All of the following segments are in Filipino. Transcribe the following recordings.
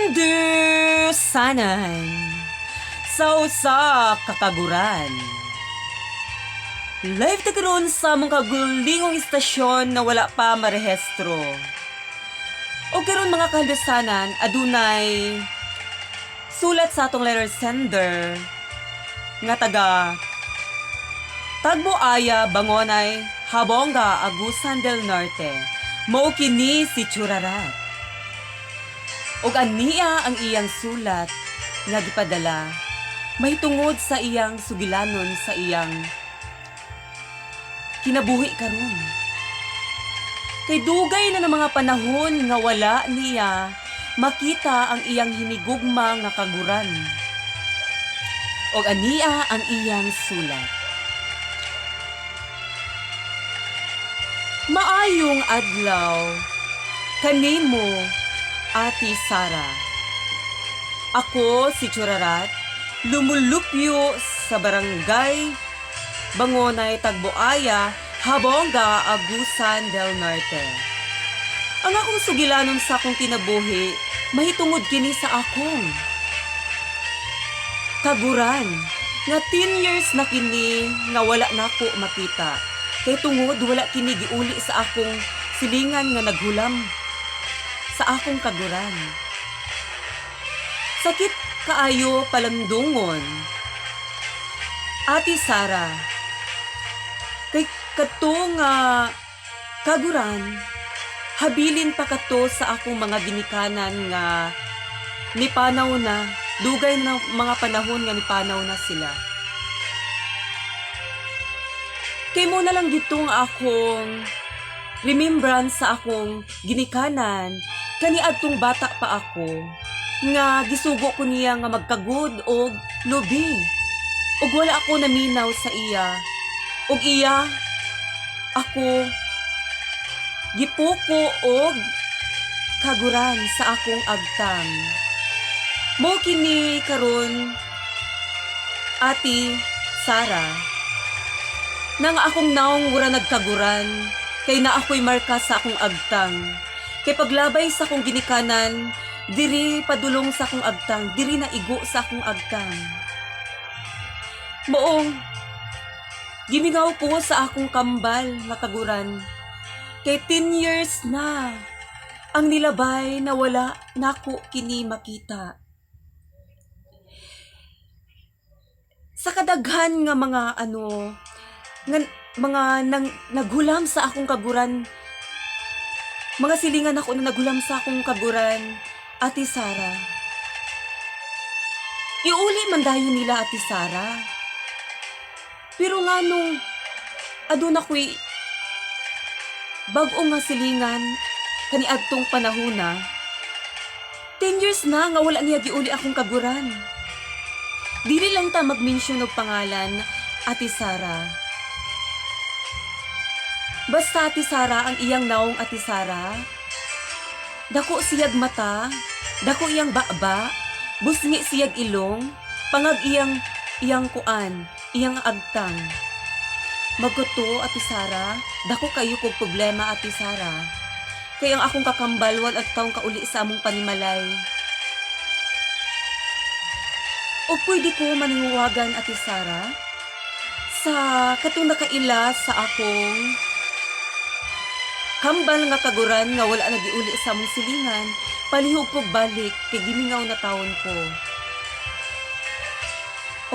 Kandusanan sa usa ka kaguran. Live ta karon sa mong kagulingong istasyon na wala pa marehistro. O karon mga kandusanan, adunay sulat sa atong letter sender nga taga Tagboaya, Bangonay, Habonga, Agusan del Norte. Mao kini si Churarat. Og aniya ang iyang sulat nga gipadala mahitungod sa iyang sugilanon sa iyang kinabuhi karon. Kay dugay na ng mga panahon nga wala niya makita ang iyang hinigugma nga kaguran. Og aniya ang iyang sulat. Maayong adlaw kanimo, Ati Sara. Ako si Churarat, lumulupyo sa barangay Bangonay, Tagboaya, Habonga, Agusan del Norte. Ang akong sugilanon sa akong kinabuhi, mahitungod kini sa akong kaguran, nga 10 years na kini nga wala nako makita. Kay tungod wala kini giuli sa akong silingan nga naghulam sa akong kaguran. Sakit kaayo palamdungon, Ati Sara. Kay kato nga kaguran, habilin pa kato sa akong mga ginikanan nga nipanaw na, dugay na mga panahon nga nipanaw na sila. Kay mo na lang gitong akong remembrance sa akong ginikanan kaniadtong bata pa ako nga gisugo ko niya nga magkagud og lubi. Ug wala ako naminaw sa iya. Ug iya ako gipuko og kaguran sa akong agtang. Mo kini karon, Ati Sara, nang akong naong wala nagkaguran, kay na ako'y marka sa akong agtang. Kay paglabay sa akong ginikanan, diri padulong sa akong agtang, diri na igo sa akong agtang. Moong, gimingaw ko sa akong kambal nga kaguran, kay 10 years na ang nilabay na wala nako kini makita. Sa kadaghan nga mga nga naghulam sa akong kaguran, mga silingan ako na naghulam sa akong kaguran, Ati Sara. Iuli man dayon nila, Ati Sara. Pero nga nung aduna ko'y bag-o nga silingan kaniadtong panahona, 10 years na nga wala niya giuli akong kaguran. Dili lang ta mag-mention og pangalan, Ati Sara. Basta Ati Sara ang iyang naong, Ati Sara. Dako siyag mata, dako iyang baba, busngi siyag ilong, pangag iyang kuan, iyang agtang. Magkuto, Ati Sara, dako kayo kog problema, Ati Sara. Kay ang akong kakambal wal at taong kauli sa among panimalay. O pwede ko maniwagan, Ati Sara, sa katong nakaila sa akong kambal nga kaguran nga wala nagiuli sa among silingan, palihog ko balik kay gimingaw na taon ko.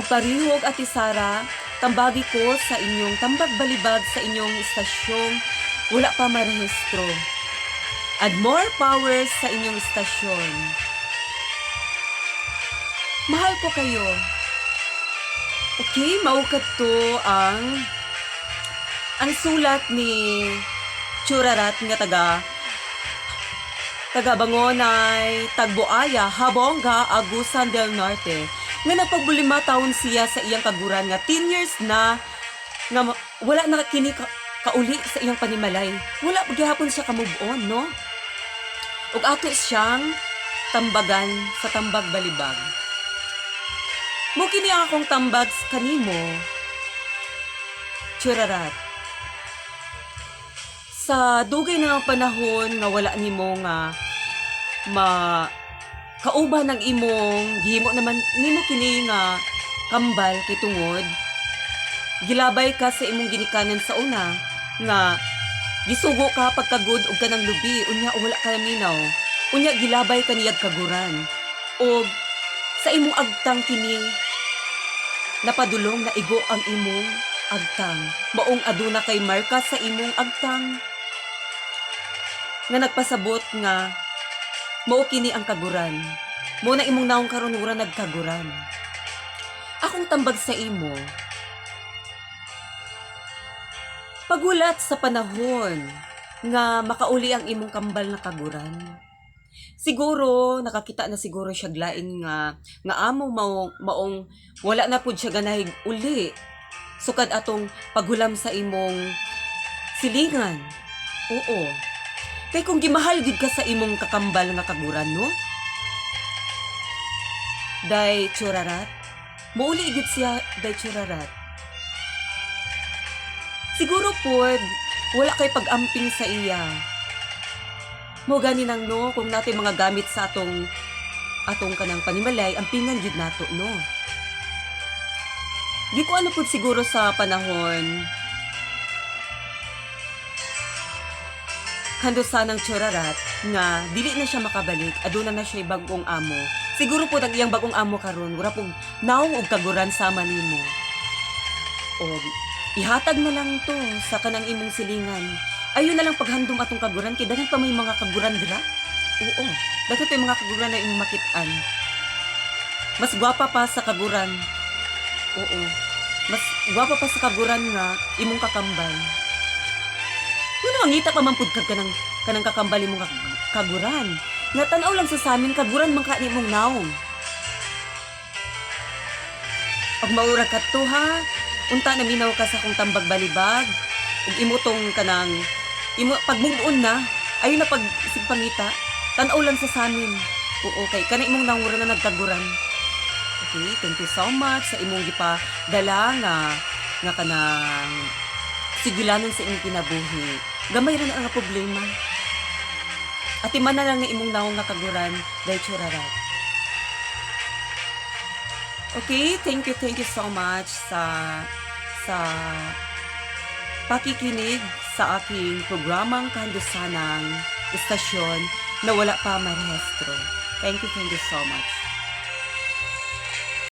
O parihog, Ati Sara, tambagi ko sa inyong tambag balibag sa inyong istasyong wala pa marehistro. Add more power sa inyong istasyon. Mahal ko kayo. Okay, maukat to ang sulat ni Churarat nga taga Bangonay, Tagboaya, Habonga, Agusan del Norte, nga nagpagbulima taon siya sa iyang kaguran nga 10 years na nga wala na kini kauli sa iyang panimalay. Wala paghihapon siya ka-move on, no? Ug ato siyang tambagan sa tambag balibag. Mo kini akong tambag kanimo, Churarat. Sa dugay na panahon nga wala nimo nga kauban ng imong gihimo naman nimo kini nga kambal kay tungod gilabay ka sa imong ginikanan sa una nga gisugo ka pagkagud og kanang lubi unya wala ka minaw unya gilabay ka niyag kaguran og sa imong agtang kini napadulong na igo ang imong agtang maong aduna kay marka sa imong agtang nga nagpasabot nga mao kini ang kaguran mo na imong naong karon ura nagkaguran akong tambag sa imo pagulat sa panahon nga makauli ang imong kambal na kaguran. Siguro nakakita na siguro siya glain nga amo maong wala na pud siya ganahig uli. Sukad atong paghulam sa imong silingan. Oo. Kay kung gimahal gid ka sa imong kakambal nga kaguran, no? Day churarat. Mauli gid siya day churarat. Siguro pod, wala kay pag-amping sa iya. Mo gani nang no, kung natin mga gamit sa atong kanang panimalay, ampingan gid nato no. Di ko ano pod siguro sa panahon kando sanang churarat nga dili na siya makabalik, aduna na siya bagong amo. Siguro pod ang iyang bagong amo karon, wala pong naong og kaguran sama nimo. Og ihatag na lang to sa kanang imong silingan. Ayun na lang paghandom atong kaguran kay daghan pa may mga kaguran dira. Oo, daghan pa may mga kaguran na imong makit-an. Mas gwapa pa sa kaguran. Oo. Mas gwapa pa sa kaguran nga imong kakambal. Kuno mangita pa man pud kag kanang kakambal imong kaguran. Nga tan-aw lang sa samin kaguran man ka nimong naong. Pag maura ka to ha, unta na minaw ka sa kong tambag balibag ug imo tong kanang imo pagmugon na ayo na pag sigpangita tan-aw lang sa samin oo kay kana imong nangura na nagkaguran okay thank you so much sa imong gipadala nga kanang sigilanon sa imong kinabuhi gamay ra na ang problema at man na lang na imong naong nga kaguran dahil churarat. Okay, thank you so much sa pakikinig sa aking programang kahandusanang istasyon na wala pa marehistro. Thank you so much.